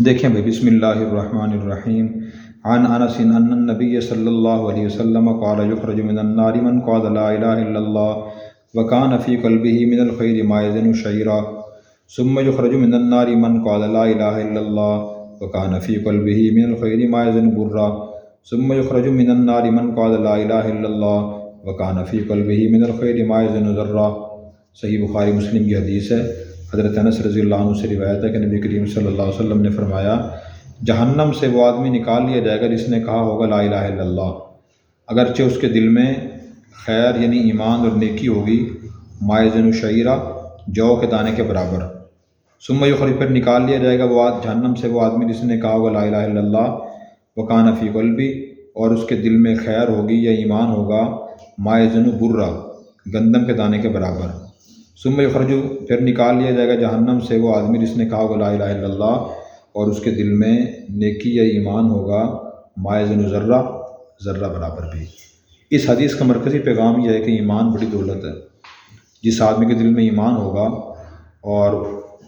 دیکھیں بھائی، بسم اللہ الرحمن الرحیم۔ عن انس ان النبی صلی اللہ علیہ وسلم قال یخرج من النار من قال لا الہ الا اللہ وکان فی قلبہ من الخیر ما یزن شعیرا ثم یخرج من النار من قال لا الہ الا اللہ وکان فی قلبہ من الخیر ما یزن برا ثم یخرج من النار من قال لا الہ الا اللہ وکان فی قلبہ من الخیر ما یزن ذرہ۔ صحیح بخاری مسلم کی حدیث ہے۔ حضرت انس رضی اللہ عنہ سے روایت ہے کہ نبی کریم صلی اللہ علیہ وسلم نے فرمایا، جہنم سے وہ آدمی نکال لیا جائے گا جس نے کہا ہوگا لا الہ الا اللہ، اگرچہ اس کے دل میں خیر یعنی ایمان اور نیکی ہوگی، مائزن شعیرہ جو کے دانے کے برابر۔ ثم یخرج، پھر نکال لیا جائے گا وہ جہنم سے وہ آدمی جس نے کہا ہوگا لا الہ الا اللہ وکان فی قلبی، اور اس کے دل میں خیر ہوگی یا ایمان ہوگا، مائزن برا گندم کے دانے کے برابر۔ ثم یخرج، پھر نکال لیا جائے گا جہنم سے وہ آدمی جس نے کہا ہوگا لا الہ الا اللہ اور اس کے دل میں نیکی یا ایمان ہوگا، مائزن ذرہ ذرہ برابر بھی۔ اس حدیث کا مرکزی پیغام یہ ہے کہ ایمان بڑی دولت ہے۔ جس آدمی کے دل میں ایمان ہوگا اور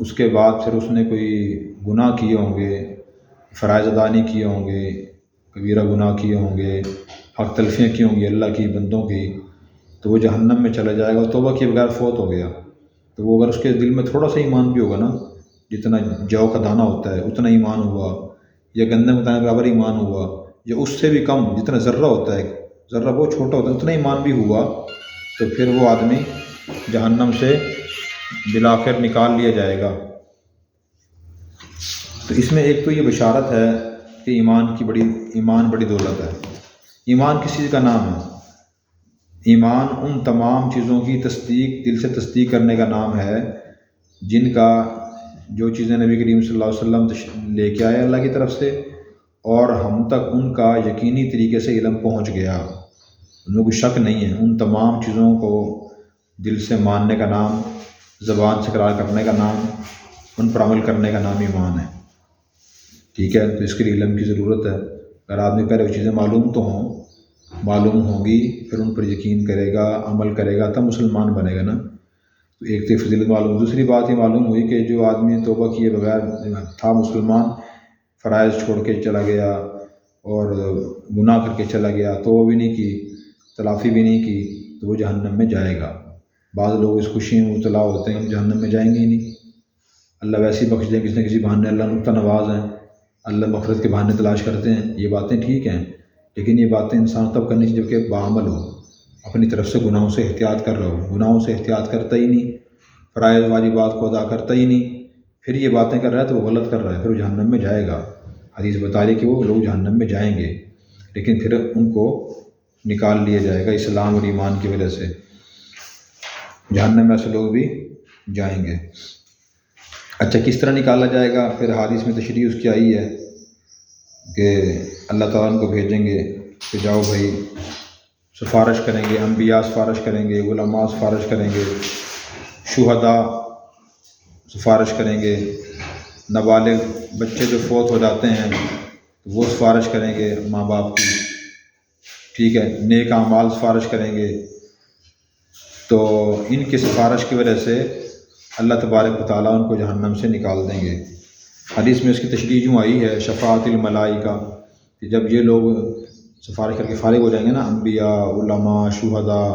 اس کے بعد پھر اس نے کوئی گناہ کیے ہوں گے، فرائض ادا نہیں کیے ہوں گے، کبیرہ گناہ کیے ہوں گے، حق تلفیاں کی ہوں گی اللہ کی بندوں کی، تو وہ جہنم میں چلا جائے گا۔ توبہ کے بغیر فوت ہو گیا تو وہ اگر اس کے دل میں تھوڑا سا ایمان بھی ہوگا نا، جتنا جو کا دانہ ہوتا ہے اتنا ایمان ہوا، یا گندم کے دانے برابر ایمان ہوا، یا اس سے بھی کم جتنا ذرہ ہوتا ہے، ذرہ بہت چھوٹا ہوتا ہے، اتنا ایمان بھی ہوا، تو پھر وہ آدمی جہنم سے بالآخر نکال لیا جائے گا۔ تو اس میں ایک تو یہ بشارت ہے کہ ایمان بڑی دولت ہے۔ ایمان کس چیز کا نام ہے؟ ایمان ان تمام چیزوں کی تصدیق، دل سے تصدیق کرنے کا نام ہے جن کا جو چیزیں نبی کریم صلی اللہ علیہ وسلم لے کے آئے اللہ کی طرف سے، اور ہم تک ان کا یقینی طریقے سے علم پہنچ گیا، ان میں کوئی شک نہیں ہے۔ ان تمام چیزوں کو دل سے ماننے کا نام، زبان سے اقرار کرنے کا نام، ان پر عمل کرنے کا نام ایمان ہے۔ ٹھیک ہے، تو اس کے لیے علم کی ضرورت ہے۔ اگر آدمی پہلے وہ چیزیں معلوم ہوگی، پھر ان پر یقین کرے گا، عمل کرے گا، تب مسلمان بنے گا نا۔ تو ایک تو فضیلت معلوم، دوسری بات یہ معلوم ہوئی کہ جو آدمی توبہ کیے بغیر تھا مسلمان، فرائض چھوڑ کے چلا گیا اور گناہ کر کے چلا گیا، توبہ بھی نہیں کی، تلافی بھی نہیں کی، تو وہ جہنم میں جائے گا۔ بعض لوگ اس خوشی میں مبتلا ہوتے ہیں ہم جہنم میں جائیں گے ہی نہیں، اللہ ویسے ہی بخش دیں، کسی نہ کسی بہانے اللہ نقطہ نواز ہیں، اللہ مغفرت کے بہانے تلاش کرتے ہیں۔ یہ باتیں ٹھیک ہیں، لیکن یہ باتیں انسان تب کرنی چاہیے جبکہ باعمل ہو، اپنی طرف سے گناہوں سے احتیاط کر رہا ہو۔ گناہوں سے احتیاط کرتا ہی نہیں، فرائض واجبات کو ادا کرتا ہی نہیں، پھر یہ باتیں کر رہا ہے تو وہ غلط کر رہا ہے، پھر وہ جہنم میں جائے گا۔ حدیث بتا رہی کہ وہ لوگ جہنم میں جائیں گے، لیکن پھر ان کو نکال لیا جائے گا اسلام اور ایمان کی وجہ سے۔ جہنم میں ایسے لوگ بھی جائیں گے۔ اچھا، کس طرح نکالا جائے گا؟ پھر حدیث میں تشریح اس کی آئی ہے کہ اللہ تعالیٰ ان کو بھیجیں گے کہ جاؤ بھائی، سفارش کریں گے، انبیاء سفارش کریں گے، علماء سفارش کریں گے، شہداء سفارش کریں گے، نابالغ بچے جو فوت ہو جاتے ہیں وہ سفارش کریں گے ماں باپ کی، ٹھیک ہے، نیک اعمال سفارش کریں گے۔ تو ان کی سفارش کی وجہ سے اللہ تبارک و تعالیٰ ان کو جہنم سے نکال دیں گے۔ حدیث میں اس کی تشریح یوں آئی ہے، شفاعت الملائکہ، کہ جب یہ لوگ سفارش کر کے فارغ ہو جائیں گے نا، انبیاء، علماء، شہداء،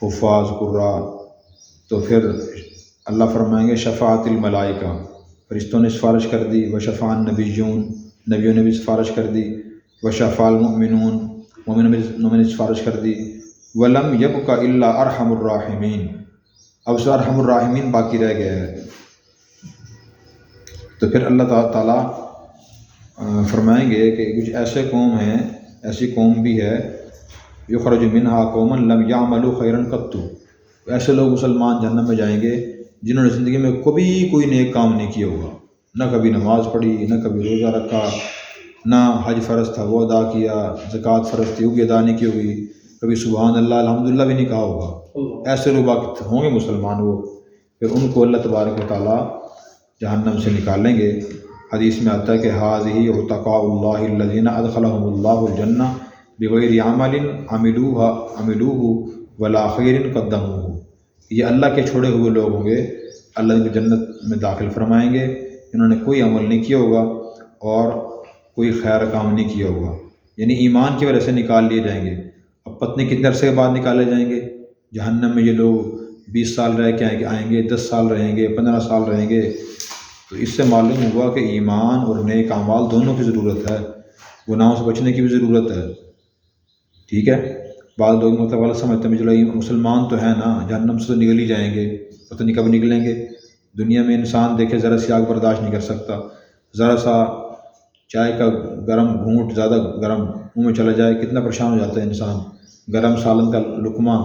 حفاظ، قراء، تو پھر اللہ فرمائیں گے شفاعت الملائکہ، فرشتوں نے سفارش کر دی، وشفاع النبیون، نبیوں نے بھی سفارش کر دی، وشفاع المؤمنون، مومنوں نے سفارش کر دی، ولم یبق الا ارحم الراحمین، اب سے ارحم الراحمین باقی رہ گیا ہے۔ تو پھر اللہ تعالیٰ فرمائیں گے کہ کچھ ایسے قوم ہیں، ایسی قوم بھی ہے، یخرج منہا قوما لم یعملوا خیرا قط، ایسے لوگ مسلمان جہنم میں جائیں گے جنہوں نے زندگی میں کبھی کوئی نیک کام نہیں کیا ہوگا، نہ کبھی نماز پڑھی، نہ کبھی روزہ رکھا، نہ حج فرض تھا وہ ادا کیا، زکوٰۃ فرض تھی وہ بھی ادا نہیں کی ہوگی، کبھی سبحان اللہ الحمدللہ بھی نہیں کہا ہوگا۔ ایسے لوگ ہوں گے مسلمان، وہ پھر ان کو اللہ تبارک و تعالیٰ جہنم سے نکالیں گے۔ حدیث میں آتا ہے کہ ھذہ عتقاء اللہ الذین ادخلهم اللہ الجنہ بغیر عمل عملوہ ولا خیر قدموہ، یہ اللہ کے چھوڑے ہوئے لوگ ہوں گے، اللہ ان کو جنت میں داخل فرمائیں گے انہوں نے کوئی عمل نہیں کیا ہوگا اور کوئی خیر کام نہیں کیا ہوگا، یعنی ایمان کی وجہ سے نکال لیے جائیں گے۔ اب پتہ نہیں کتنے عرصے کے بعد نکالے جائیں گے جہنم میں۔ یہ لوگ 20 سال رہ کے آئیں گے، 10 سال رہیں گے، 15 سال رہیں گے۔ تو اس سے معلوم ہوا کہ ایمان اور نیک اعمال دونوں کی ضرورت ہے، گناہوں سے بچنے کی بھی ضرورت ہے، ٹھیک ہے۔ بعض لوگ مطلب غلط سمجھتے ہیں چلو مسلمان تو ہیں نا، جہنم سے تو نکل ہی جائیں گے، پتہ نہیں کب نکلیں گے۔ دنیا میں انسان دیکھے ذرا سی آگ برداشت نہیں کر سکتا، ذرا سا چائے کا گرم گھونٹ زیادہ گرم منہ میں چلا جائے کتنا پریشان ہو جاتا ہے انسان، گرم سالن کا لقمہ،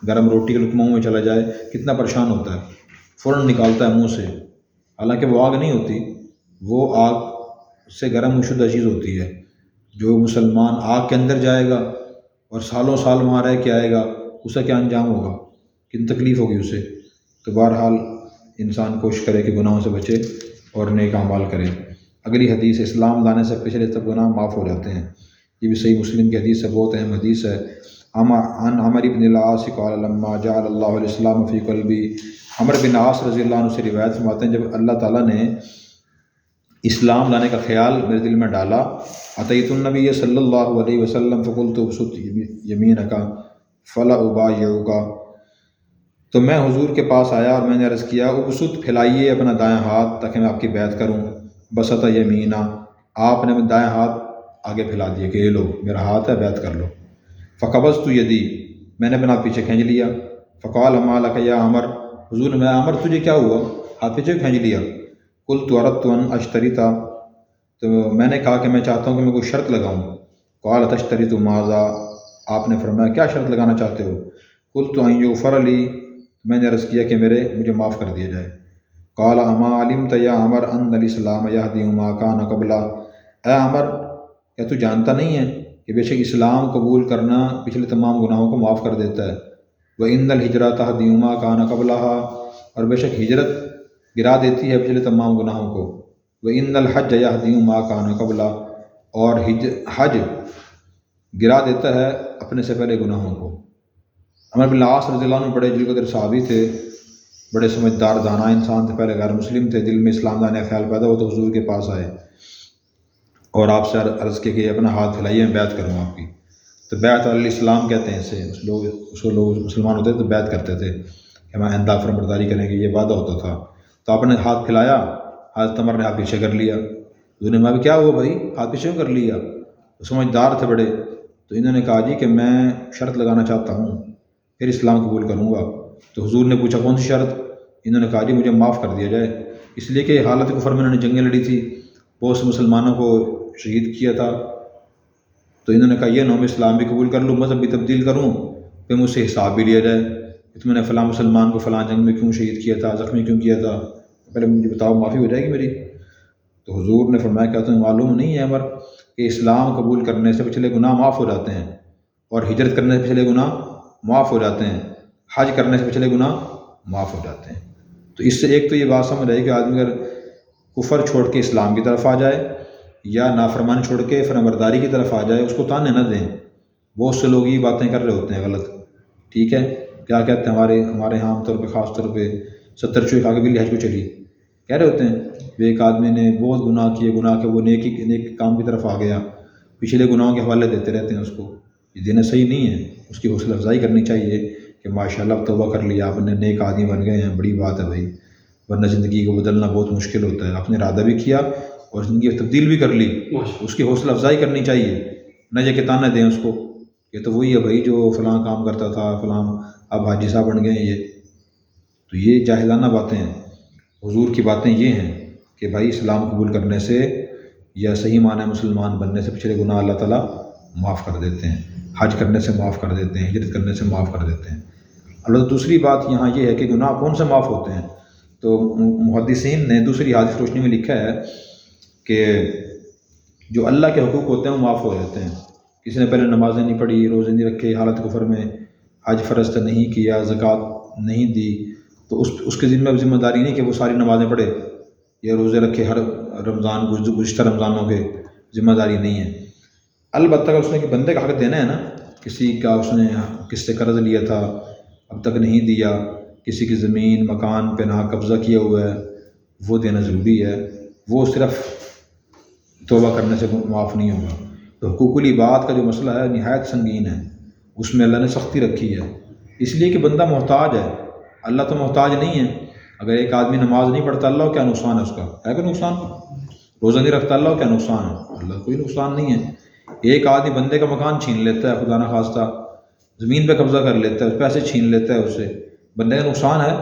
گرم روٹی کا لقمہ منہ میں چلا جائے کتنا پریشان ہوتا ہے، فوراً نکالتا ہے منہ سے، حالانکہ وہ آگ نہیں ہوتی، وہ آگ سے گرم شدہ چیز ہوتی ہے۔ جو مسلمان آگ کے اندر جائے گا اور سالوں سال وہاں رہ کے آئے گا، اسے کیا انجام ہوگا، کتنی تکلیف ہوگی اسے۔ تو بہرحال انسان کوشش کرے کہ گناہوں سے بچے اور نیک اعمال کرے۔ اگلی حدیث، اسلام لانے سے پچھلے سب گناہ معاف ہو جاتے ہیں، یہ بھی صحیح مسلم کی حدیث ہے، بہت اہم حدیث ہے۔ عن عمر بن العاص قال لما جعل اللہ الاسلام فی قلبی، عمر بن عاص رضی اللہ عنہ سے روایت فرماتے ہیں جب اللہ تعالیٰ نے اسلام لانے کا خیال میرے دل میں ڈالا، اتیت النبی صلی اللہ علیہ وسلم فقلت ابسط یمینک فلا ابایعک، تو میں حضور کے پاس آیا اور میں نے عرض کیا ابسط، پھیلائیے اپنا دائیں ہاتھ تاکہ میں آپ کی بیعت کروں۔ بسط یمینا، آپ نے دائیں ہاتھ آگے پھیلا دیا کہ یہ لو میرا ہاتھ ہے، بیعت کر لو۔ فقبضت یدی، میں نے اپنا پیچھے کھینچ لیا۔ فقال ما لک یا عمر، حضور نے، میں عمر تجھے کیا ہوا، ہاتھ پیچھے کھینچ لیا۔ قلت اردت ان اشتریط، تو میں نے کہا کہ میں چاہتا ہوں کہ میں کوئی شرط لگاؤں۔ قال تشتریط ماذا، آپ نے فرمایا کیا شرط لگانا چاہتے ہو؟ قلت ان یغفر لی، میں نے عرض کیا کہ مجھے معاف کر دیا جائے۔ قال اما علمت یا عمر ان الاسلام یہدی ما کان قبلہ، اے عمر کیا تو جانتا نہیں ہے کہ بے شک اسلام قبول کرنا پچھلے تمام گناہوں کو معاف کر دیتا ہے۔ وَإِنَّ الْهِجْرَةَ تَهْدِمُ مَا كَانَ قَبْلَهَا، اور بے شک ہجرت گرا دیتی ہے پچھلے تمام گناہوں کو۔ وَإِنَّ الْحَجَّ يَهْدِمُ مَا كَانَ قَبْلَهَا، اور حج گرا دیتا ہے اپنے سے پہلے گناہوں کو۔ عمر بن العاص رضی اللہ عنہ بڑے جلد صحابی تھے، بڑے سمجھدار دانا انسان تھے، پہلے غیر مسلم تھے، دل میں اسلام لانے کا خیال پیدا ہوا تو حضور کے پاس آئے اور آپ سے عرض کیا کہ اپنا ہاتھ پھیلائیے، میں بیعت کروں آپ کی۔ تو بیعت علی الاسلام کہتے ہیں اسے، اس لوگ مسلمان ہوتے تو بیعت کرتے تھے کہ ہم آئندہ فرمانبرداری کریں گے، یہ وعدہ ہوتا تھا۔ تو آپ نے ہاتھ پھیلایا، حضرت عمر نے ہاتھ پیچھے کر لیا۔ انہوں نے کہا کیا ہوا بھائی، ہاتھ پیچھے کر لیا؟ تو سمجھدار تھے بڑے، تو انہوں نے کہا جی کہ میں شرط لگانا چاہتا ہوں، پھر اسلام قبول کروں گا۔ تو حضور نے پوچھا کون سی شرط؟ انہوں نے کہا جی مجھے معاف کر دیا جائے، اس لیے کہ حالت کفر میں انہوں نے جنگیں لڑی تھی، بہت سے مسلمانوں کو شہید کیا تھا۔ تو انہوں نے کہا یہ نہ میں اسلام بھی قبول کر لوں، مذہب بھی تبدیل کروں، پھر مجھ سے حساب بھی لیا جائے کہ تم نے فلاں مسلمان کو فلاں جنگ میں کیوں شہید کیا تھا، زخمی کیوں کیا تھا، پہلے مجھے بتاؤ، معافی ہو جائے گی میری۔ تو حضور نے فرمایا کیا تمہیں معلوم نہیں ہے عمر کہ اسلام قبول کرنے سے پچھلے گناہ معاف ہو جاتے ہیں، اور ہجرت کرنے سے پچھلے گناہ معاف ہو جاتے ہیں، حج کرنے سے پچھلے گناہ معاف ہو جاتے ہیں۔ تو اس سے ایک تو یہ بات سمجھ آئی کہ آدمی اگر کفر چھوڑ کے اسلام کی طرف آ جائے یا نافرمانی چھوڑ کے فرمانبرداری کی طرف آ جائے، اس کو تانے نہ دیں۔ بہت سے لوگ یہ باتیں کر رہے ہوتے ہیں غلط، ٹھیک ہے، کیا کہتے ہیں ہمارے یہاں عام طور پہ، خاص طور پہ 70 چوئی کھا کے بلی حج کو چلی، کہہ رہے ہوتے ہیں ایک آدمی نے بہت گناہ کیے، گناہ کے وہ نیک کام کی طرف آ گیا، پچھلے گناہوں کے حوالے دیتے رہتے ہیں اس کو، یہ دینا صحیح نہیں ہے۔ اس کی حوصلہ افزائی کرنی چاہیے کہ ماشاءاللہ اب توبہ کر لیا آپ نے، نیک آدمی بن گئے ہیں، بڑی بات ہے بھائی، ورنہ زندگی کو بدلنا بہت مشکل ہوتا ہے۔ آپ نے ارادہ بھی کیا اور زندگی تبدیل بھی کر لی، اس کی حوصلہ افزائی کرنی چاہیے، نہ یہ کہ تانے دیں اس کو کہ تو وہی ہے بھائی جو فلاں کام کرتا تھا، فلاں اب حاجی صاحب بن گئے ہیں۔ یہ تو یہ جاہلانہ باتیں ہیں۔ حضور کی باتیں یہ ہیں کہ بھائی اسلام قبول کرنے سے یا صحیح معنی مسلمان بننے سے پچھلے گناہ اللہ تعالیٰ معاف کر دیتے ہیں، حج کرنے سے معاف کر دیتے ہیں، ہجرت کرنے سے معاف کر دیتے ہیں۔ البتہ دوسری بات یہاں یہ ہے کہ گناہ کون سے معاف ہوتے ہیں؟ تو محدثین نے دوسری حدیث روشنی میں لکھا ہے کہ جو اللہ کے حقوق ہوتے ہیں وہ معاف ہو جاتے ہیں۔ کسی نے پہلے نمازیں نہیں پڑھی، روزے نہیں رکھے، حالت کفر میں، حج فرض نہیں کیا، زکوٰۃ نہیں دی، تو اس کے ذمہ داری نہیں کہ وہ ساری نمازیں پڑھے یا روزے رکھے ہر رمضان، گزشتہ رمضانوں کے، ذمہ داری نہیں ہے۔ البتہ اگر اس نے کہ بندے کا حق دینا ہے نا، کسی کا اس نے کس سے قرض لیا تھا اب تک نہیں دیا، کسی کی زمین مکان پہ نہ قبضہ کیا ہوا ہے، وہ دینا ضروری ہے۔ وہ صرف توبہ کرنے سے معاف نہیں ہوگا۔ تو حقوق العباد کا جو مسئلہ ہے نہایت سنگین ہے، اس میں اللہ نے سختی رکھی ہے، اس لیے کہ بندہ محتاج ہے، اللہ تو محتاج نہیں ہے۔ اگر ایک آدمی نماز نہیں پڑھتا، اللہ کو کیا نقصان ہے؟ اس کا ہے کوئی نقصان؟ روزہ نہیں رکھتا، اللہ کو کیا نقصان ہے؟ اللہ کوئی نقصان نہیں ہے۔ ایک آدمی بندے کا مکان چھین لیتا ہے، خدا نخواستہ زمین پہ قبضہ کر لیتا ہے، پیسے چھین لیتا ہے اس سے، بندے کا نقصان ہے،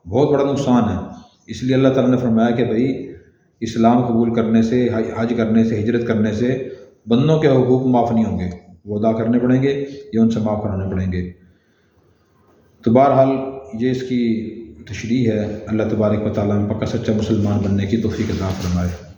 بہت بڑا نقصان ہے۔ اس لیے اللہ تعالیٰ نے فرمایا کہ بھائی اسلام قبول کرنے سے، حج کرنے سے، ہجرت کرنے سے بندوں کے حقوق معاف نہیں ہوں گے، وہ ادا کرنے پڑیں گے یا ان سے معاف کرانے پڑیں گے۔ تو بہرحال یہ اس کی تشریح ہے۔ اللہ تبارک و تعالیٰ میں پکا سچا مسلمان بننے کی توفیق عطا فرمائے۔